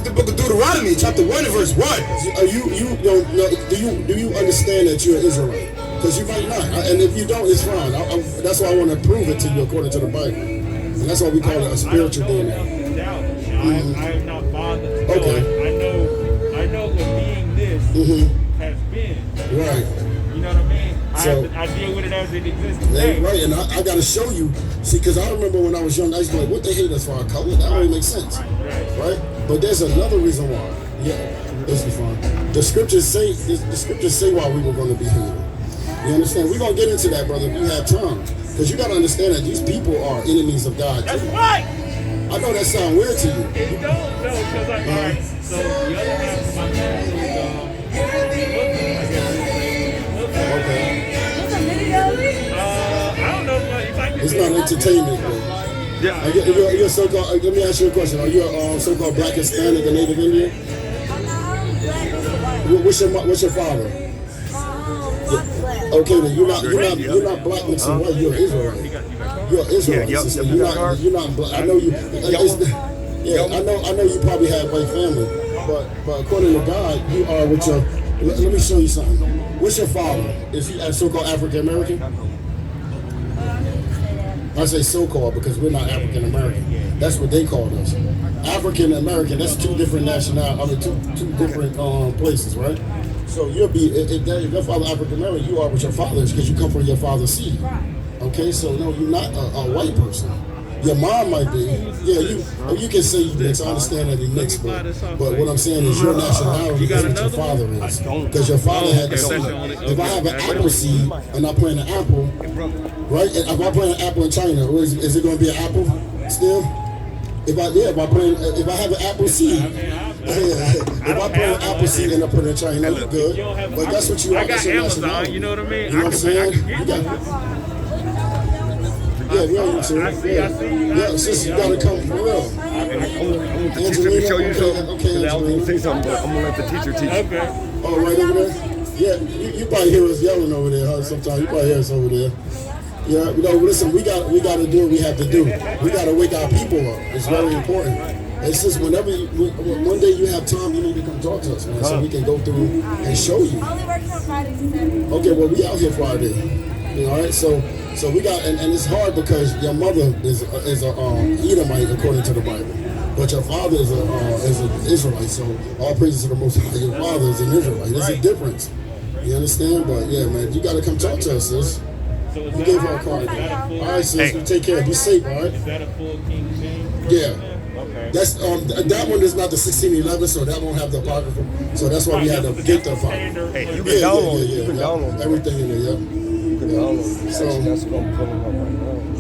the book of Deuteronomy, chapter 1 and verse 1. Do you understand that you're an Israelite? Because you might not. And if you don't, it's fine. That's why I want to prove it to you according to the Bible. And that's why we call it a spiritual DNA. I am not bothered. Okay. I know what being this has been. Right. You know what I mean? So, I deal with it as it exists today. Right, and I got to show you. See, because I remember when I was young, I used to be like, what they hate us for our color? That don't make sense. Right? But there's another reason why. Yeah, this is fine. The scriptures say why we were going to be healed. You understand? We're going to get into that, brother, if you have time. Because you got to understand that these people are enemies of God. That's right. I know that sounds weird to you. It don't, because all right, so the other half of my family I don't know if I can. It's not entertainment, bro. Yeah. You're so-called, let me ask you a question. Are you a so-called black Hispanic or Native Indian? What's your father? Okay, then you're not black mixed and white. You're an Israelite. You're an Israelite. You're not black. I know you. I know you probably have white family, but according to God, you are with your. Let me show you something. What's your father? Is he a so-called African American? I say so-called because we're not African American. That's what they called us. African American. That's two different two different places, right? So you'll be if your father African American, you are with your fathers because you come from your father's seed. Okay, so no, you're not a white person. Your mom might be. Yeah, you can say you mix. I understand that you mix, but what I'm saying is your nationality is what your father is. Because your father had the seed. If I have an apple seed and I plant an apple, right? If I plant an apple in China, is it going to be an apple still? If I have an apple seed, if I plant an apple seed and I put it in China, look good. But that's what you are. I got Amazon, you know what I mean? You know what I'm saying? Yeah, you too. I see you. Yeah, since you gotta come for real. I'm going to teach you to show you something. Okay, I was going to say something, but I'm going to let the teacher teach you. Okay. Oh, right over there? Yeah, you probably hear us yelling over there, huh? Sometimes you probably hear us over there. Yeah, listen, we got to do what we have to do. We got to wake our people up. It's very important. It's just whenever one day you have time, you need to come talk to us, man, so we can go through and show you. Only working on Fridays and Saturdays. Okay, well, we out here Friday. All right, so we got, and it's hard because your mother is a Edomite according to the Bible, but your father is an Israelite. So all praises to the Most High. Your father is an Israelite. There's a difference. You understand? But yeah, man, you got to come talk to us, sis. We gave her a card. All right, sis. You take care. Be safe. All right. Is that a full King James? Yeah. Okay. That's that one is not the 1611, so that won't have the apocryphal. So that's why we had to get the apocryphal. Hey, you can download. You can download everything in there. Yeah. So that's what I'm pulling up right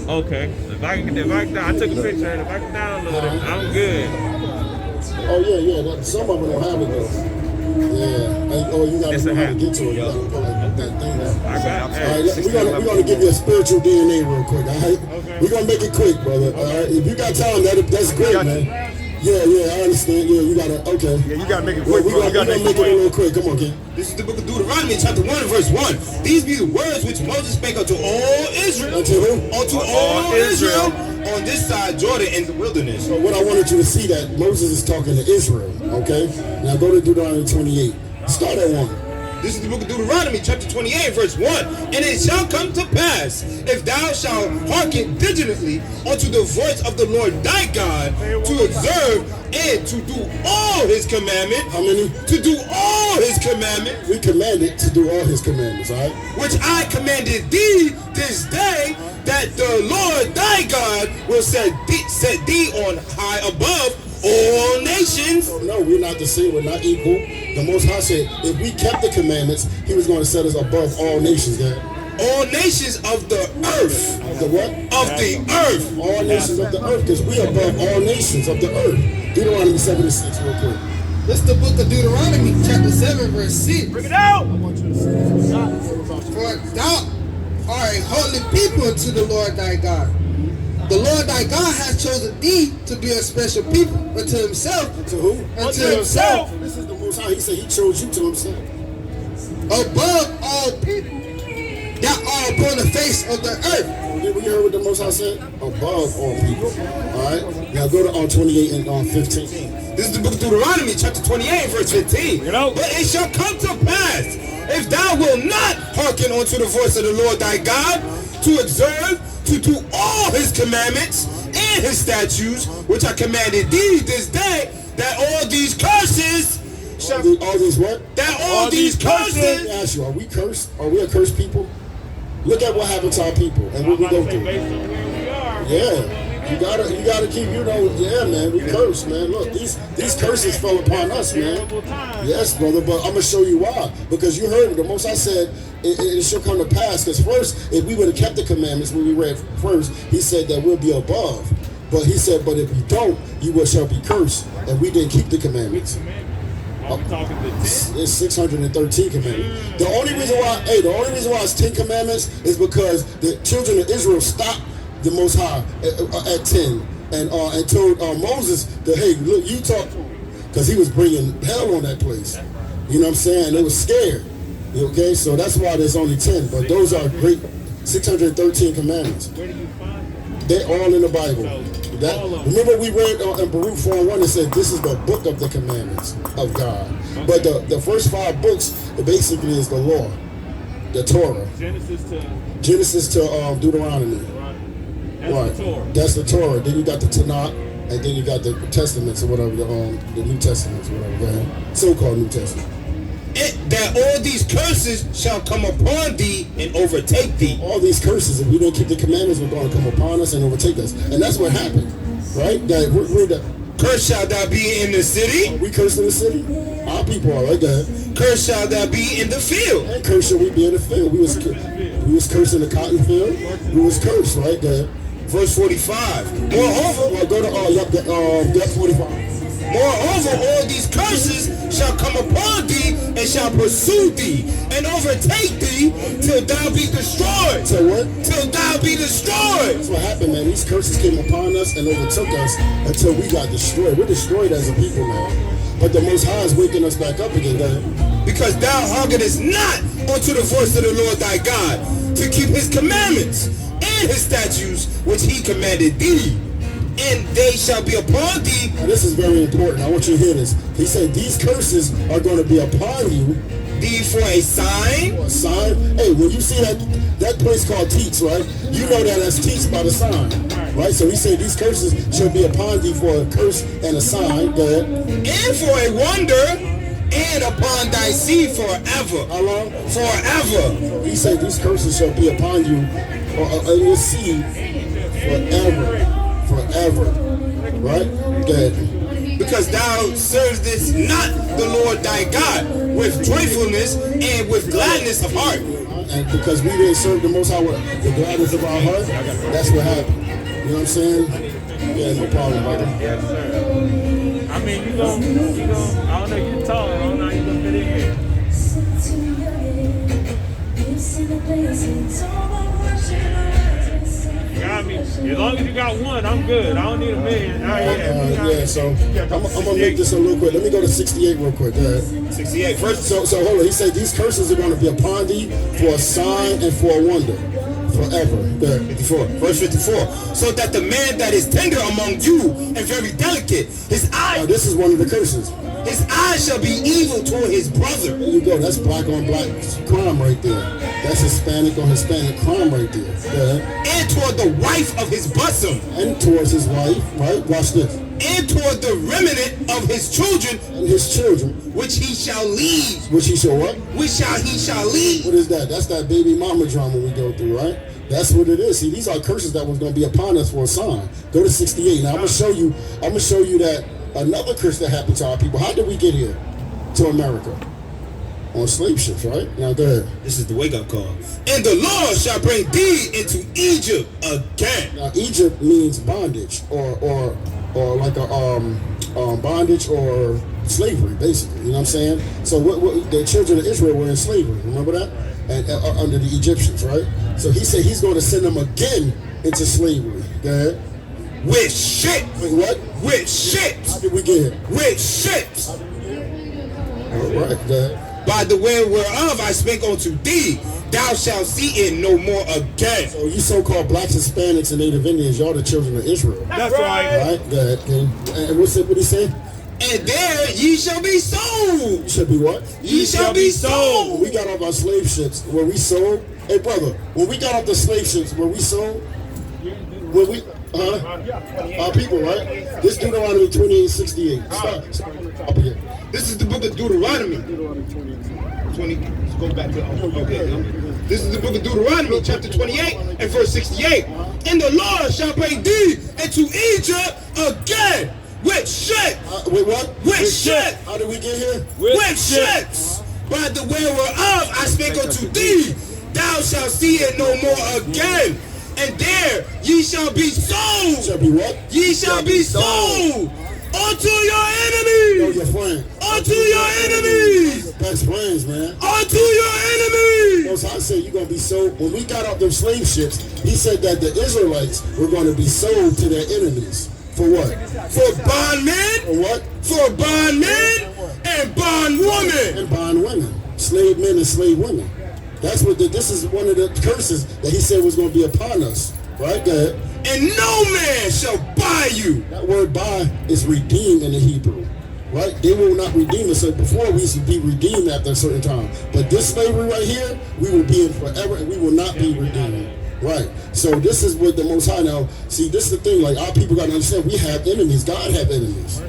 now. Okay. If I took a picture, and if I can download it, I'm good. Oh yeah. Some of them don't have it though. Yeah. You gotta know how to get to it. You gotta pull that thing out. All right, we're gonna give you a spiritual DNA real quick. All right. Okay. We're gonna make it quick, brother. All right. If you got time, that's great, man. Yeah, I understand. Yeah, you gotta. Okay. Yeah, you gotta make it quick. We're gonna make it a little quick. Come on, kid. This is the book of Deuteronomy, chapter 1, verse 1. These be the words which Moses spake unto all Israel. Unto who? Unto all Israel on this side Jordan in the wilderness. So what I wanted you to see that Moses is talking to Israel. Okay. Now go to Deuteronomy 28. Start at 1. This is the book of Deuteronomy, chapter 28, verse 1. And it shall come to pass, if thou shalt hearken diligently unto the voice of the Lord thy God, to observe and to do all his commandments. How many? To do all his commandments. We commanded to do all his commandments, all right? Which I commanded thee this day, that the Lord thy God will set thee on high above all nations. Oh, no, we're not the same. We're not equal. The Most High said, if we kept the commandments, he was going to set us above all nations, God. All nations of the earth. Of the what? Of the earth. All nations of the earth, because we are above all nations of the earth. Deuteronomy 7:6, real quick. This is the book of Deuteronomy, chapter 7, verse 6. Bring it out! I want you to say, for thou art a holy people unto the Lord thy God. The Lord thy God has chosen thee to be a special people unto himself. To who? Unto himself. This is the Most High. He said he chose you to himself. Above all people that are upon the face of the earth. we heard what the Most High said? Above all people. All right? Now go to 28 and 15. This is the book of Deuteronomy, chapter 28, verse 15. But it shall come to pass, if thou wilt not hearken unto the voice of the Lord thy God, to observe, to do all his commandments and his statutes, which I commanded thee this day, that all these curses shall... All these what? That all these curses... Let me ask you, are we cursed? Are we a cursed people? Look at what happened to our people and what we go through. Yeah. You gotta keep, yeah, man, we cursed, man. Look, these curses fell upon us, man. Yes, brother, but I'm gonna show you why. Because you heard the Most High said it shall come to pass. Because first, if we would have kept the commandments when we read first, he said that we'll be above. But he said, but if you don't, you shall be cursed. And we didn't keep the commandments. It's 613 commandments. The only reason why it's 10 commandments is because the children of Israel stopped the Most High at 10 and told Moses that, hey, look, you talk to him, because he was bringing hell on that place. You know what I'm saying? They were scared. Okay, so that's why there's only 10. But those are great 613 commandments. Where do you find them? They're all in the Bible. Remember we read in Baruch 4:1, it said this is the book of the commandments of God. Okay. But the first 5 books, it basically is the law, the Torah. Genesis to Deuteronomy. That's the Torah. That's the Torah. Then you got the Tanakh, and then you got the Testaments or whatever, the New Testaments, whatever, so-called New Testament. That all these curses shall come upon thee and overtake thee. All these curses, if we don't keep the commandments, we're going to come upon us and overtake us. And that's what happened, right? That we're the curse shall thou be in the city. We curse in the city. Our people are like that. Curse shall thou be in the field. And curse shall we be in the field. We was cursed in the cotton field. We was cursed, right there. Verse 45. Moreover, go to 45. Moreover, all these curses shall come upon thee and shall pursue thee and overtake thee till thou be destroyed. Till what? Till thou be destroyed. That's what happened, man. These curses came upon us and overtook us until we got destroyed. We're destroyed as a people, man. But the Most High is waking us back up again, man. Because thou hearkenest not unto the voice of the Lord thy God to keep his commandments and his statutes which he commanded thee. And they shall be upon thee. Now this is very important. I want you to hear this. He said these curses are going to be upon you. Thee for a sign. For a sign. Hey, when you see that place called Teats, right? You know that's Teats by the sign. Right? So he said these curses shall be upon thee for a curse and a sign. Go ahead. And for a wonder, and upon thy seed forever. How long? Forever. He said these curses shall be upon you and your seed forever. Forever. Right? Good. Because thou servest not the Lord thy God with joyfulness and with gladness of heart. And because we didn't serve the Most High with the gladness of our heart, that's what happened. You know what I'm saying? Yeah, no problem, brother. Yes, sir. I mean, you gon' I don't know, you tall, I don't know how you gonna fit in here. Got me. As long as you got one, I'm good. I don't need a million. Yeah, so I'm gonna make this a little quick. Let me go to 68 real quick. Go ahead. 68. First, so hold on. He said these curses are going to be upon thee for a sign and for a wonder. Forever. Go ahead. 54. Verse 54. So that the man that is tender among you and very delicate, his eye. Now, this is one of the curses. His eye shall be evil toward his brother. There you go. That's black on black crime right there. That's Hispanic on Hispanic crime right there. And toward the wife of his bosom. And towards his wife, right? Watch this. And toward the remnant of his children. And his children. Which he shall leave. Which he shall what? He shall leave. What is that? That's that baby mama drama we go through, right? That's what it is. See, these are curses that was going to be upon us for a sign. Go to 68. Now I'm gonna show you that another curse that happened to our people. How did we get here to America? On slave ships, right? Now go ahead. This is the wake-up call. And the Lord shall bring thee into Egypt again. Now Egypt means bondage, or like a bondage or slavery, basically. You know what I'm saying? So what the children of Israel were in slavery. Remember that? And under the Egyptians, right? So he said he's going to send them again into slavery. Go ahead. With ships. Wait, what? With ships. How did we get here? With ships. All right, go ahead. By the way whereof I spake unto thee, thou shalt see it no more again. So you so-called blacks, Hispanics, and Native Indians, y'all the children of Israel. That's right. Right? Good. And what's it? What he say? And there ye shall be sold. You should be what? Ye shall be sold. When we got off our slave ships, were we sold? Hey, brother, when we got off the slave ships, were we sold? When we, our people, right? This Deuteronomy 28:68. Stop up here. This is the book of Deuteronomy. 20. Let's go back to okay. This is the book of Deuteronomy, chapter 28 and verse 68. And the Lord shall bring thee into Egypt again with ships. With what? With ships. How did we get here? With ships. By the way whereof I spake unto thee, thou shalt see it no more again. And there ye shall be sold. Shall be what? Ye shall be sold unto your enemies. No, your friend. Unto your enemies. Best friends, man. Unto your enemies. Most I said you're gonna be sold. When we got off them slave ships, he said that the Israelites were going to be sold to their enemies. For what? For bondmen. For what? For bondmen and bondwomen. And bondwomen. Slave men and slave women. That's what this is one of the curses that he said was going to be upon us. Right there. And no man shall buy you. That word buy is redeemed in the Hebrew. Right? They will not redeem us. So before we used to be redeemed after a certain time. But this slavery right here, we will be in forever and we will not be redeemed. Right. So this is what the Most High now. See, this is the thing. Like our people got to understand we have enemies. God have enemies.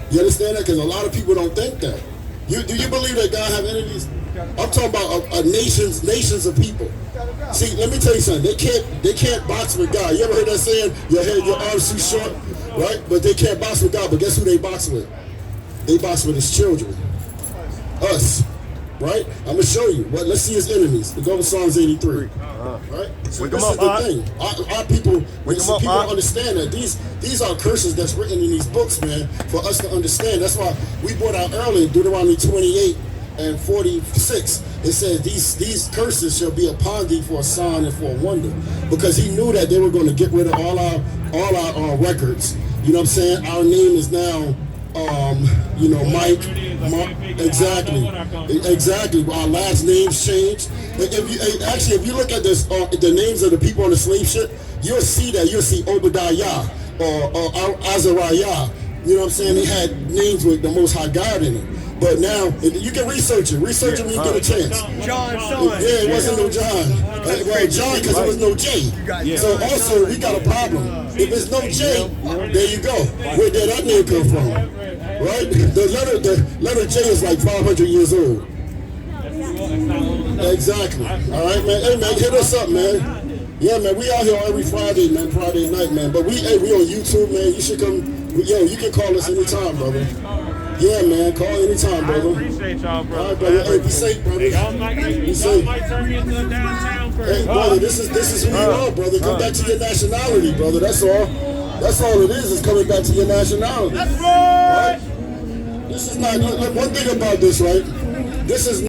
You understand that? Because a lot of people don't think that. Do you believe that God have enemies? I'm talking about nations of people. See, let me tell you something. They can't box with God. You ever heard that saying? Your arms too short, right? But they can't box with God. But guess who they box with? They box with His children, us, right? I'm gonna show you. Let's see His enemies. We go to Psalms 83, right? So this is the thing. Our people, people understand that these are curses that's written in these books, man, for us to understand. That's why we brought out earlier Deuteronomy 28 and 46. It says these curses shall be upon thee for a sign and for a wonder, because He knew that they were going to get rid of all our records. You know what I'm saying? Our name is now. Mike, exactly. Our last names changed. If you look at this, the names of the people on the slave ship, you'll see Obadiah or Azariah. You know what I'm saying? They had names with the Most High God in it. But now, you can research it. Research it when you get a chance. John's son. Yeah, it wasn't no John. Well, John, because there was no J. So also, we got a problem. If there's no J, there you go. Where did that name come from? Right? The letter J is like 500 years old. Exactly. All right, man. Hey, man, hit us up, man. Yeah, man, we out here every Friday, man, Friday night, man. But we on YouTube, man. You should come. Yo, you can call us anytime, brother. Yeah, man, call anytime, brother. I appreciate y'all, brother. All right, brother. Hey, be safe, brother. Y'all might turn me into a downtown person. Hey, brother, this is who you are, brother. Come back to your nationality, brother. That's all. That's all it is coming back to your nationality. That's right. This is not. Look, one thing about this, right? This is.